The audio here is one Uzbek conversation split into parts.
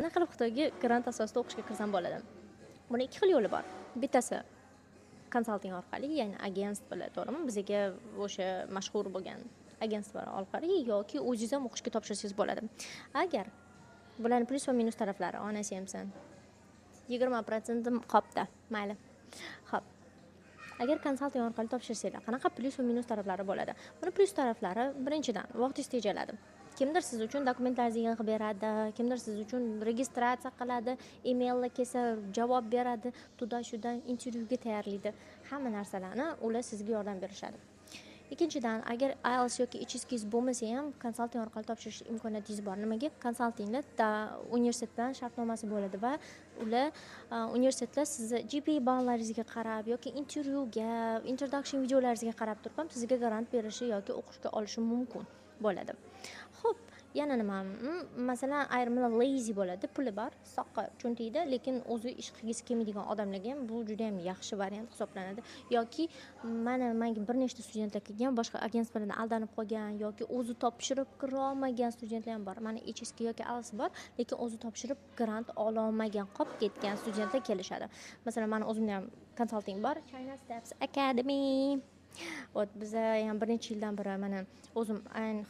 Qanaqa qilib Xitoyga grant asosida o'qishga kirsam bo'ladi? Buni ikki xil yo'li bor. Bittasi konsalting orqali, ya'ni agentstvalar, to'g'rimi? Bizga o'sha mashhur bo'lgan agentstvalar orqali yoki o'zingiz ham o'qishga topshirsangiz bo'ladi. Agar bularning plyus va minus taraflari onasiямsan 20% qopda, mayli. Xo'p. Agar konsalting orqali topshirsanglar, qanaqa plyus va minus taraflari bo'ladi? Buni plyus taraflari birinchidan vaqtingiz tejaladi. Kimdir siz uchun dokumentlaringizni yig'ib beradi, kimdir siz uchun registratsiya qiladi, emailga kelsa javob beradi, tuda-shuda intervyuga tayyorlaydi. Hamma narsalarni ular sizga yordam berishadi. Ikkinchidan, agar IELTS yoki HSK bo'lmasa ham konsalting orqali topshirish imkoniyatingiz bor. Nimaga? Konsaltinglar universitet bilan shartnomasi bo'ladi va ular universitetlar sizni GPA ballaringizga qarab yoki intervyuga, introduction videolaringizga qarab turib ham sizga grant berishi yoki o'qishga olishi mumkin bo'ladi. Xo'p, yana nima? Masalan, ayrimlar lazy bo'ladi, puli bor, soqqa cho'ntaydi, lekin o'zi ish qilgisi kelmaydigan odamlarga ham bu juda ham yaxshi variant hisoblanadi. Yoki menga bir nechta studentlar kelgan, boshqa agentstvalardan aldanib qolgan yoki o'zi topshirib kira olmagan studentlar ham bor. Mana HSK yoki IELTS bor, lekin o'zi topshirib grant ola olmagan, qolib ketgan studentlar kelishadi. Masalan, meni o'zimda ham konsalting bor, China Steps Academy. Biz ham bir necha yildan beri mana o'zim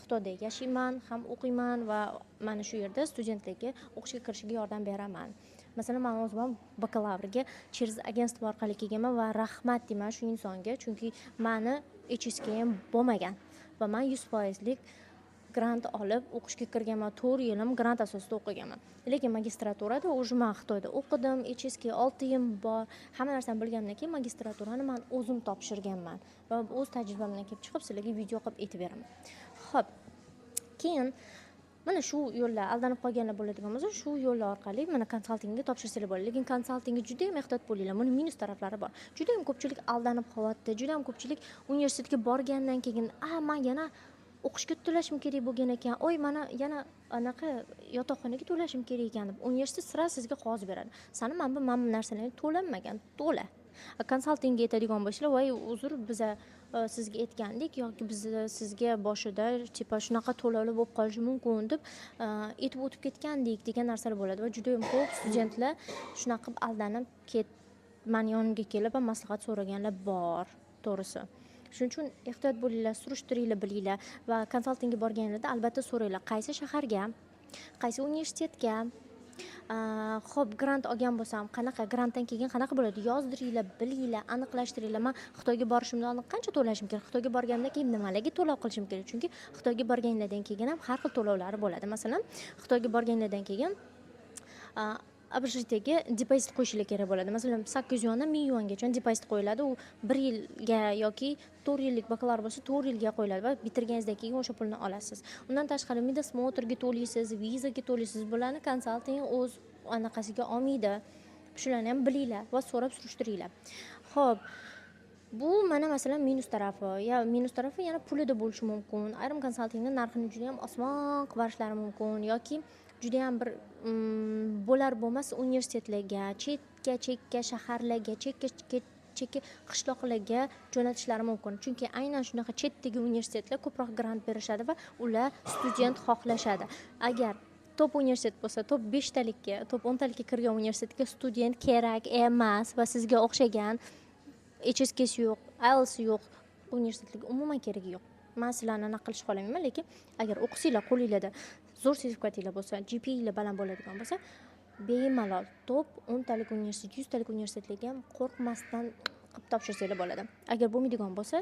Xitoyda yashayman, ham o'qiyman va mana shu yerda studentlarga o'qishga kirishiga yordam beraman. Masalan, men o'zim ham bakalavrga через agentstvo orqali kelganman va rahmat deyman shu insonga, chunki meni HSK ham bo'lmagan va men 100% grant olib o'qishga kirganman. 4 yilim grant asosida o'qiganman. Lekin magistraturada o'zim men Xitoyda o'qidim, HSK 6 yil bor. Hamma narsani bilgandan keyin magistraturani men o'zim topshirganman va o'z tajribamdan kelib chiqib sizlarga video qilib aytib beraman. Xo'p. Keyin mana shu yo'llar aldanib qolganlar bo'ladigan bo'lsa, shu yo'llar orqali mana konsaltingga topshirsanglar bo'ladi. Lekin konsaltingga juda ham ehtiyot bo'linglar. Buni minus taraflari bor. Juda ham ko'pchilik aldanib qolyapti. Juda ham ko'pchilik universitetga borgandan keyin, men yana o'qishga to'lashim kerak bo'lgan ekan. Mana yana anaqa yotoqxonaga to'lashim kerak ekan deb universitet sira sizga qog'oz beradi. Sani mana bu narsalarni to'lanmagan, to'la. Konsaltingga aytadigan bo'lsalar, "Voy, uzr, biz sizga aytgandik yoki biz sizga boshida tipa shunaqa to'lovlar bo'lib qolishi mumkin" deb aytib o'tib ketgandik degan narsalar bo'ladi va juda ham ko'p studentlar shunaqa qilib aldanib meni yonimga kelib maslahat so'raganlar bor, to'g'risi. Shuning uchun ehtiyot bo'linglar, surishtiringlar, bilinglar va konsaltingga borganingizda albatta so'ranglar, qaysi shaharga, qaysi universitetga, xo'p, grant olgan bo'lsam, qanaqa grantdan keyin qanaqa bo'ladi? Yozdiringlar, bilinglar, aniqlashtiringlar. Men Xitoyga borishimdan oldin qancha to'lashim kerak? Xitoyga borgandan keyin nimalarga to'lov qilishim kerak? Chunki Xitoyga borganlardan keyin ham har xil to'lovlari bo'ladi. Masalan, Xitoyga borganlardan keyin Abjitga depozit qo'yishlar kerak bo'ladi. Masalan, 800 yuandan 1000 yuangacha depozit qo'yiladi. U 1 yilga yoki 4 yillik bakalavr bo'lsa 4 yilga qo'yiladi va bitirganingizdan keyin o'sha pulni olasiz. Undan tashqari medosmotrga to'laysiz, vizaga to'laysiz. Bularni konsalting o'z anaqasiga olmaydi. Shularni ham bilinglar va so'rab surishtiringlar. Xo'p, bu mana masalan minus tarafi. Minus tarafi yana pulida bo'lishi mumkin. Ayrim konsaltingning narxini juda ham osmon qivarishlari mumkin yoki juda ham bir bo'lar bo'lmas universitetlarga, chekka shaharlarga, chekka qishloqlarga jo'natishlari mumkin. Chunki aynan shunaqa chetdagi universitetlar ko'proq grant berishadi va ular student xohlashadi. Agar top universitet bo'lsa, top 5 talikka, top 10 talikka kirgan universitetga student kerak emas va sizga o'xshagan HSK'si yo'q, IELTS'i yo'q universitetlarga umuman keragi yo'q. Men sizlarni anaqa qilishni xohlamayman, lekin agar o'qisanglar, qo'lingizda zo'r sertifikatinglar bo'lsa, GPA'lar baland bo'ladigan bo'lsa, bemalol top 10 talik universitet, 100 talik universitetlarga ham qo'rqmasdan qilib topshirsanglar bo'ladi. Agar bo'lmaydigan bo'lsa,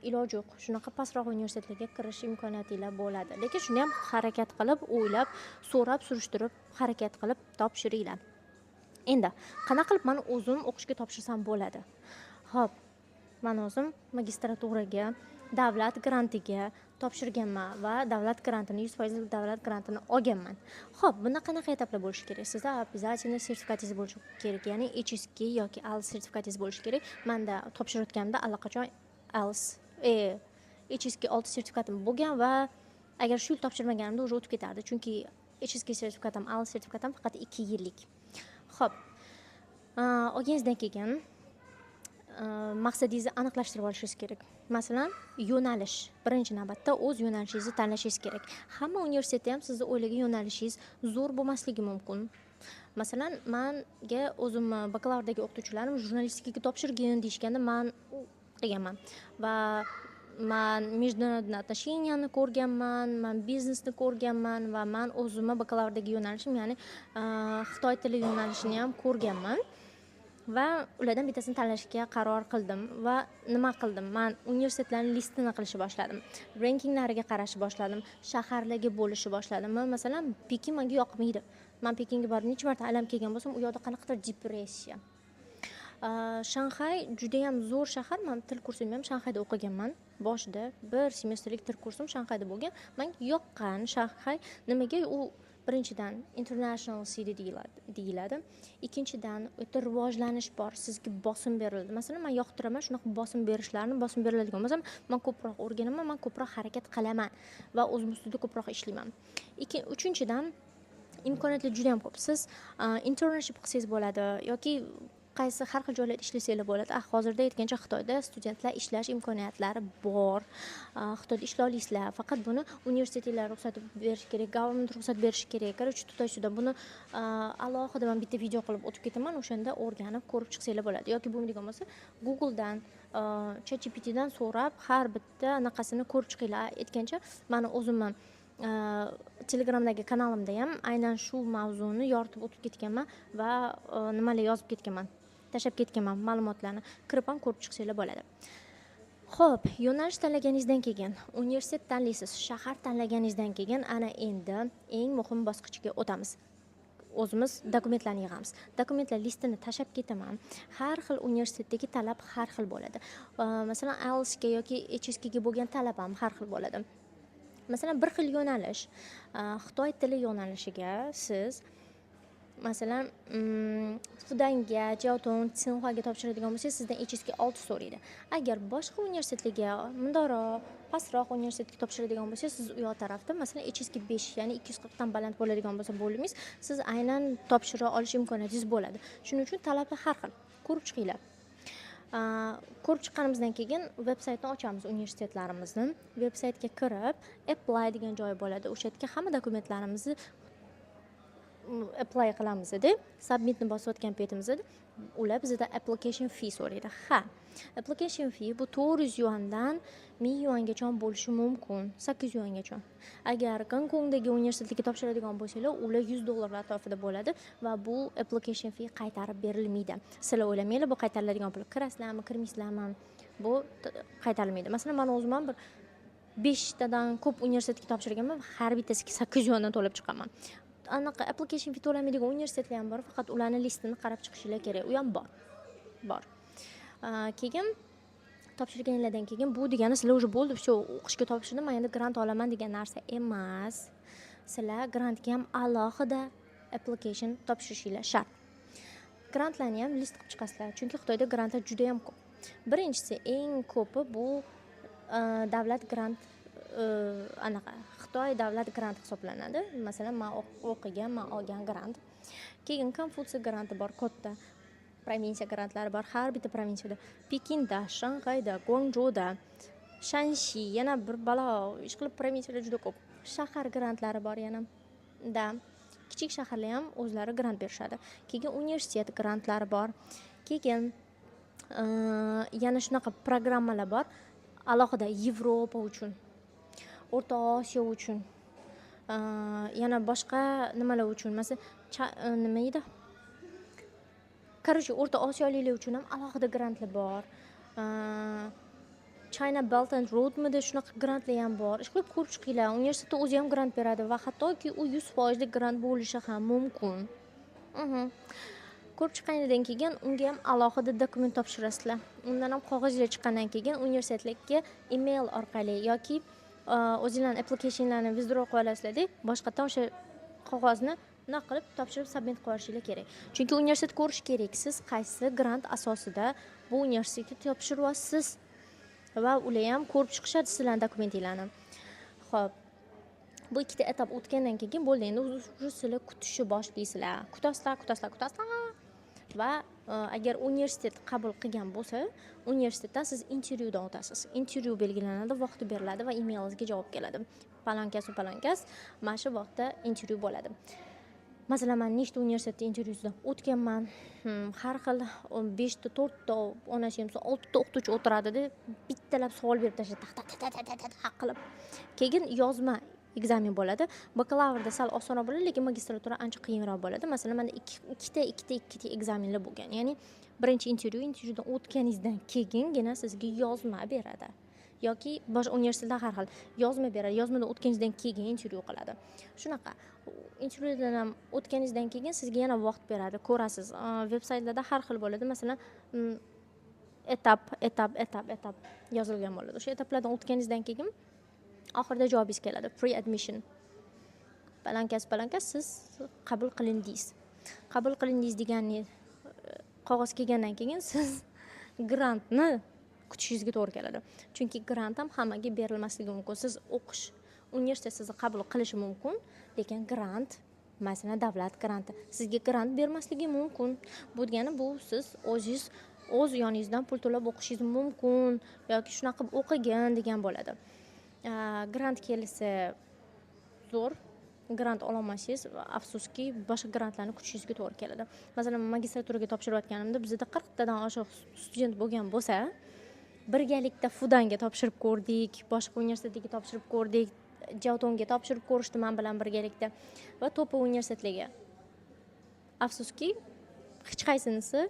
iloji yo'q, shunaqa pastroq universitetlarga kirish imkoniyatinglar bo'ladi. Lekin shuni ham harakat qilib, o'ylab, so'rab, surishtirib, harakat qilib topshiringlar. Endi, qanaqa qilib men o'zim o'qishga topshirsam bo'ladi? Xo'p, men o'zim magistraturaga davlat grantiga topshirganman va davlat grantini 100% davlat grantini olganman. Xo'p, bunda qanaqa etaplar bo'lishi kerak? Sizda обязательно sertifikatingiz bo'lishi kerak, ya'ni HSK yoki IELTS sertifikatingiz bo'lishi kerak. Menda topshirayotganda allaqachon IELTS, HSK 6 sertifikatim bo'lgan va agar shu yil topshirmaganimda o'zi o'tib ketardi, chunki HSK sertifikatim, IELTS sertifikatim faqat 2 yillik. Xo'p, olganingizdan keyin maqsadingizni aniqlashtirib olishingiz kerak. Masalan, yo'nalish. Birinchi navbatda o'z yo'nalishingizni tanlashingiz kerak. Hamma universitetda ham sizni o'ylagan yo'nalishingiz zo'r bo'lmasligi mumkin. Masalan, menga o'zimni bakalavrdagi o'qituvchilarim jurnalistikaga topshirgin deyishganda men qilganman va man международный отношенияni ko'rganman, man biznesni ko'rganman va man o'zimni bakalavrdagi yo'nalishim, ya'ni Xitoy tili yo'nalishini ham ko'rganman. Va ulardan bittasini tanlashga qaror qildim va nima qildim? Men universitetlarning listini qilishni boshladim. Rankinglariga qarashni boshladim, shaharlarga bo'lishni boshladim. Masalan, Pekin menga yoqmaydi. Men Pekinga borib necha marta aylanib kelgan bo'lsam, u yoqda qanaqadir depressiya. Shanxay juda ham zo'r shahar. Men til kursimni ham Shanxayda o'qiganman. Boshida bir semestrlik til kursim Shanxayda bo'lgan. Menga yoqqan Shanxay nimaga? U birinchidan international city deyiladi. Ikkinchidan o'ta rivojlanish bor, sizga bosim beriladi. Masalan, men yoqtiraman shunaqa bosim beriladigan bo'lsa, men ko'proq o'rganaman, men ko'proq harakat qilaman va o'zim ustida ko'proq ishlayman. Uchinchidan imkoniyatlar juda ham ko'p. Siz internship qilsangiz bo'ladi yoki qaysi har xil joylarda ishlasangiz bo'ladi. Hozirda aytgancha Xitoyda studentlar ishlash imkoniyatlari bor. Xitoyda ishlay olasizlar. Faqat buni universitetlar ruxsat berish kerak, government ruxsat berishi kerak. Короче, tutashida buni alohida men bitta video qilib o'tib ketaman. O'shanda o'rganib ko'rib chiqsanglar bo'ladi. Yoki bo'lmaydigan bo'lsa, Googledan, ChatGPTdan so'rab har bitta anaqasini ko'rib chiqinglar. Aytgancha, meni o'zimman Telegramdagi kanalimda ham aynan shu mavzuni yoritib o'tib ketganman va nimalar yozib ketganman. Tashlab ketganman ma'lumotlarni. Kirib ham ko'rib chiqsanglar bo'ladi. Xo'p, yo'nalish tanlaganingizdan keyin universitet tanlaysiz, shahar tanlaganingizdan keyin ana endi eng muhim bosqichga o'tamiz. O'zimiz dokumentlarni yig'amiz. Dokumentlar listini tashlab ketaman. Har xil universitetdagi talab har xil bo'ladi. Masalan, IELTS ga yoki HSK ga bo'lgan talab ham har xil bo'ladi. Masalan, bir xil yo'nalish, Xitoy tili yo'nalishiga siz masalan, Fudanga, Jiaotong, Tsinhuaga topshiradigan bo'lsangiz, sizdan HSK 6 so'raydi. Agar boshqa universitetlarga, mundoqroq, pastroq universitetga topshiradigan bo'lsangiz, siz u yoq tarafda masalan HSK 5, ya'ni 240 dan baland bo'ladigan bo'lsa bo'lingiz, siz aynan topshira olish imkoniyatingiz bo'ladi. Shuning uchun talablar har xil. Ko'rib chiqinglar. Ko'rib chiqqanimizdan keyin veb-saytni ochamiz universitetlarimizni. Veb-saytga kirib, apply degan joyi bo'ladi. O'sha yerga hamma dokumentlarimizni apply qilamiz edi. Submitni bosayotgan paytimizda ular bizdan application fee so'raydi. Application fee bu 400 yuandan 1000 yuangacha bo'lishi mumkin, 800 yuangacha. Agar Gonkongdagi universitetga topshiradigan bo'lsanglar, ular $100 atrofida bo'ladi va bu application fee qaytarib berilmaydi. Sizlar o'ylamanglar, bu qaytariladigan pul. Kirasizlarmi, kirmaysizlarmi? Bu qaytarilmaydi. Masalan, men o'zim bir 5 tadan ko'p universitetga topshirganman va har bittasiga 800 yuandan to'lab chiqaman. Anaqa application fee to'lamaydigan universitetlar ham bor, faqat ularning listini qarab chiqishinglar kerak. U ham bor. Keyin topshirganlardan keyin bu degani sizlar уже bo'ldi, shu o'qishga topshirdim, men endi grant olaman degan narsa emas. Sizlar grantga ham alohida application topshirishinglar shart. Grantlarni ham list qilib chiqasizlar, chunki Xitoyda grantlar juda ham ko'p. Birinchisi eng ko'pi bu davlat grant anaqa Xitoy davlat grant hisoblanadi. Masalan, men olgan grant. Keyin Konfutsiya granti bor, katta. Provinsiya grantlari bor, har bitta provinsiyada. Pekinda, Shanxayda, Guangzhouda, Shanxi, yana bir balo ishqilib provinsiyalar juda ko'p. Shahar grantlari bor yana. Kichik shaharlar ham o'zlari grant berishadi. Keyin universitet grantlari bor. Keyin yana shunaqa programmalar bor. Alohida Yevropa uchun, O'rta Osiyo uchun, yana boshqa nimalar uchun, masalan, nima edi? Короче, O'rta Osiyoliklar uchun ham alohida grantlar bor. China Belt and Road mida shunaqa grantlar ham bor. Ishqilib ko'rib chiqinglar. Universitetda o'zi ham grant beradi va hattoki u 100% grant bo'lishi ham mumkin. Ko'rib chiqqaningizdan keyin unga ham alohida dokument topshirasizlar. Undan ham qog'ozlar chiqqandan keyin universitetlarga email orqali yoki o'zingizlarning applicationlarni withdraw qilib olasizlar-da, boshqatdan o'sha qog'ozni nima qilib topshirib submit qilishingiz kerak. Chunki universitet ko'rish kerak, siz qaysi grant asosida bu universitetga topshiryapsiz va ular ham ko'rib chiqishadi sizlarning dokumentinglarni. Xo'p, bu ikkita etap o'tgandan keyin bo'ldi, endi sizlar kutishni boshlaysizlar. Kutasizlar. va agar universitet qabul qilgan bo'lsa, universitetdan siz intervyudan o'tasiz. Intervyu belgilanadi, vaqti beriladi va emailingizga javob keladi. Palonkas, mana shu vaqtda intervyu bo'ladi. Masalan, men nechta universitetda intervyusidan o'tganman. Har xil 5 ta, 4 ta, 6 ta o'qituvchi o'tiradi-da, bittalab savol berib tashlaydi, taq qilib. Keyin yozma ekzamen bo'ladi. Bakalavrda sal osonroq bo'ladi, lekin magistratura ancha qiyinroq bo'ladi. Masalan, menda ikkita ekzamenlar bo'lgan. Ya'ni birinchi intervyudan o'tganingizdan keyingina sizga yozma beradi. Yoki boshqa universitetlar har xil yozma beradi. Yozmadan o'tganingizdan keyin intervyu qiladi. Shunaqa. Intervyudan ham o'tganingizdan keyin sizga yana vaqt beradi, ko'rasiz. Veb-saytlarda har xil bo'ladi. Masalan, etap yozilgan bo'ladi. O'sha etaplardan o'tganingizdan keyin oxirida javobingiz keladi. Free admission. Balankas siz qabul qilindingiz. Qabul qilindingiz degani qog'oz kelgandan keyin siz grantni kutishingizga to'g'ri keladi. Chunki grant ham hammaga berilmasligi mumkin. Siz o'qish universitet sizni qabul qilishi mumkin, lekin grant, masalan, davlat granti sizga grant bermasligi mumkin. Bu degani bu siz o'zingiz o'z yoningizdan pul to'lab o'qishingiz mumkin yoki shunaqa o'qigan degan bo'ladi. Grant kelsa zo'r, grant ololmasangiz afsuski boshqa grantlarni kutishingizga to'g'ri keladi. Masalan, magistraturaga topshirayotganimda bizda 40 tadan oshiq student bo'lgan bo'lsa, birgalikda Fudanga topshirib ko'rdik, boshqa universitetga topshirib ko'rdik, Javtonga topshirib ko'rishdi men bilan birgalikda va to'pa universitetlarga. Afsuski, hech qaysinisi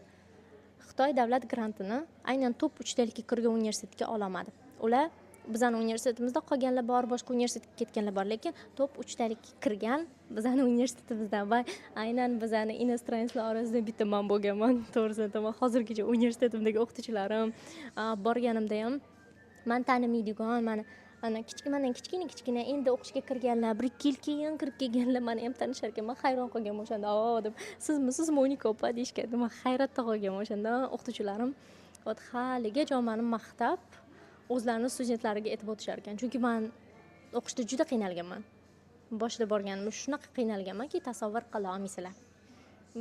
Xitoy davlat grantini aynan top 3-dalikka kirgan universitetga ololmadi. Ular bizning universitetimizda qolganlar bor, boshqa universitetga ketganlar bor, lekin top 3-dalikka kirgan bizning universitetimizdan va aynan bizning inostranslar orasida bitta men bo'lganman. To'g'risini aytaman, hozirgacha universitetimdagi o'qituvchilarim borganimda ham men tanimaydigan, mana kichkina endi o'qishga kirganlar, 1-2 yil keyin kirib kelganlar meni ham tanishar ekan. Men hayron qolganman o'shanda. Deb, sizmi Monika opa deyishgandi. Men hayratda qolganman o'shanda. O'qituvchilarim haligacha meni maqtab o'zlarini studentlariga aytib o'tishar ekan. Chunki men o'qishda juda qiynalganman. Boshida borganimda shunaqa qiynalganmanki, tasavvur qila olmaysizlar.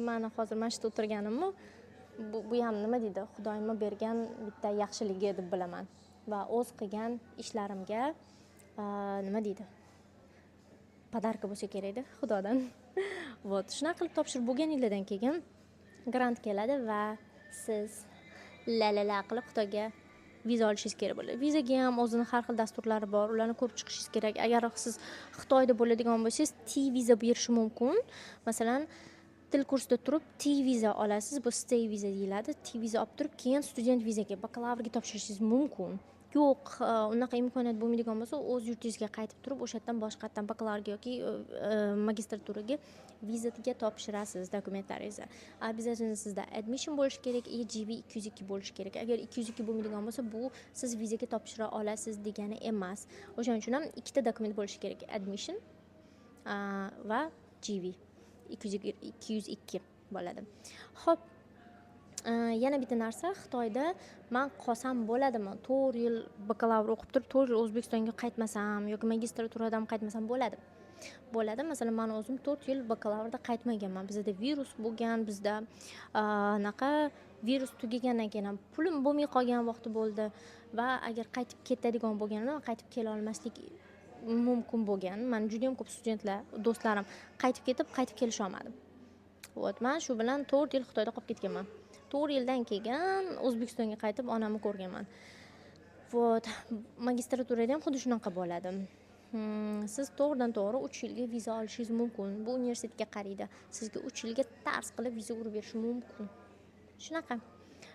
Mana hozir mana shu o'tirganimni bu ham nima deydi? Xudoyim bergan bitta yaxshiligi deb bilaman. Va o'z qilgan ishlarimga nima deydi? Podarka bo'lsa kerak-da Xudodan. Vot, shunaqa qilib topshirib bo'lganingizdan keyin grant keladi va siz la qilib Xitoyga viza olishingiz kerak bo'ladi. Vizaga ham o'zining har xil dasturlari bor, ularni ko'rib chiqishingiz kerak. Agar siz Xitoyda bo'ladigan bo'lsangiz, T viza berishi mumkin. Masalan, til kursida turib T viza olasiz, bu stay viza deyiladi. T viza olib turib, keyin student vizaga, bakalavrga topshirishingiz mumkin. Yo'q, unaqa imkoniyat bo'lmaydigan bo'lsa, o'z yurtingizga qaytib turib, o'sha yerdan boshqatdan bakalavrga yoki magistraturaga vizaga topshirasiz dokumentlaringizni. Обязательно sizda admission bo'lishi kerak, EGV 202 bo'lishi kerak. Agar 202 bo'lmaydigan bo'lsa, bu siz vizaga topshira olasiz degani emas. O'shaning uchun ham ikkita dokument bo'lishi kerak. Admission va GV 202 bo'ladi. Xo'p, yana bitta narsa, Xitoyda men qolsam bo'ladimi? 4 yil bakalavr o'qib turib, 4 yil O'zbekistonga qaytmasam yoki magistraturadan qaytmasam bo'ladi. Bo'ladi. Masalan, men o'zim 4 yil bakalavrda qaytmaganman. Bizda virus bo'lgan, bizda anaqa virus tugagandan keyin ham pulim bo'lmay qolgan vaqti bo'ldi va agar qaytib ketadigan bo'lganimda qaytib kela olmaslik mumkin bo'lgan. Men juda ham ko'p studentlar, do'stlarim qaytib kelisha olmadim. Vot, men shu bilan 4 yil Xitoyda qolib ketganman. 4 yildan keyin O'zbekistonga qaytib onamni ko'rganman. Vot, magistraturada ham xuddi shunaqa bo'ladi. Siz to'g'ridan-to'g'ri 3 yilga viza olishingiz mumkin. Bu universitetga qaraydi. Sizga 3 yilga tars qilib viza urib berishi mumkin. Shunaqa.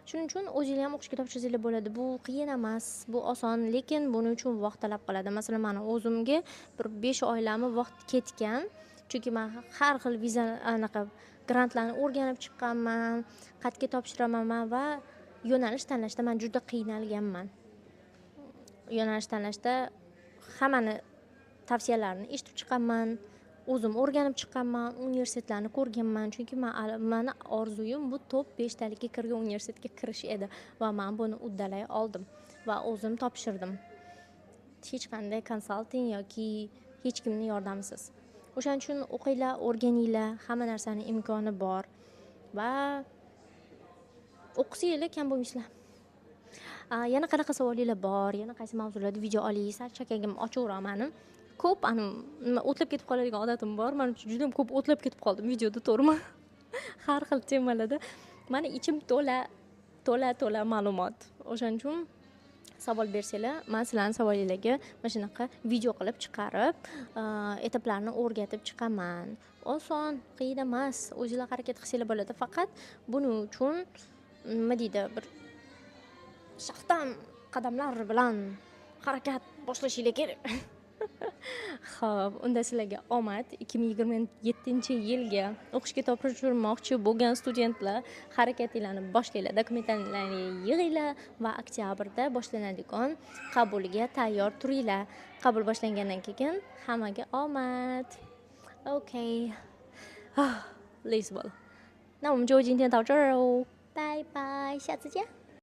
Shuning uchun o'zingiz ham o'qishga topshirsanglar bo'ladi. Bu qiyin emas, bu oson, lekin buning uchun vaqt talab qiladi. Masalan, men o'zimga bir 5 oylarni vaqt ketgan. Chunki men har xil viza anaqa grantlarni o'rganib chiqqanman, qayerga topshiraman va yo'nalish tanlashda men juda qiynalganman. Yo'nalish tanlashda hammani tavsiyalarini eshitib chiqqanman, o'zim o'rganib chiqqanman, universitetlarni ko'rganman. Chunki meni orzuyim bu top 5 talikka kirgan universitetga kirish edi va men buni uddalay oldim va o'zim topshirdim. Hech qanday konsalting yoki hech kimning yordamisiz. O'shaning uchun o'qinglar, o'rganinglar, hamma narsaning imkoni bor va o'qisanglar kam bo'lmaysizlar. Yana qanaqa savolinglar bor, yana qaysi mavzularda video olaysiz, chakagim ochaveraman. Ko'p nima o'tlab ketib qoladigan odatim bor. Men juda ham ko'p o'tlab ketib qoldim videoda, to'g'rimi? Har xil temalarda. Mani ichim to'la ma'lumot. O'shaning uchun savol bersanglar, men sizlarning savolinglarga mana shunaqa video qilib chiqarib, etaplarni o'rgatib chiqaman. Oson, qiyin emas. O'zingizlar harakat qilsanglar bo'ladi. Faqat buning uchun nima deydi, bir shaxtan qadamlar bilan harakat boshlashinglar kerak. Xo'p, unda sizlarga omad. 2027-yilga o'qishga topshirmoqchi bo'lgan studentlar harakatinglarni boshlanglar, dokumentlarni yig'inglar va oktyabrda boshlanadigan qabulga tayyor turinglar. Qabul boshlangandan keyin hammaga omad. Okay. 累死我了。那我们就今天到这儿哦，拜拜，下次见。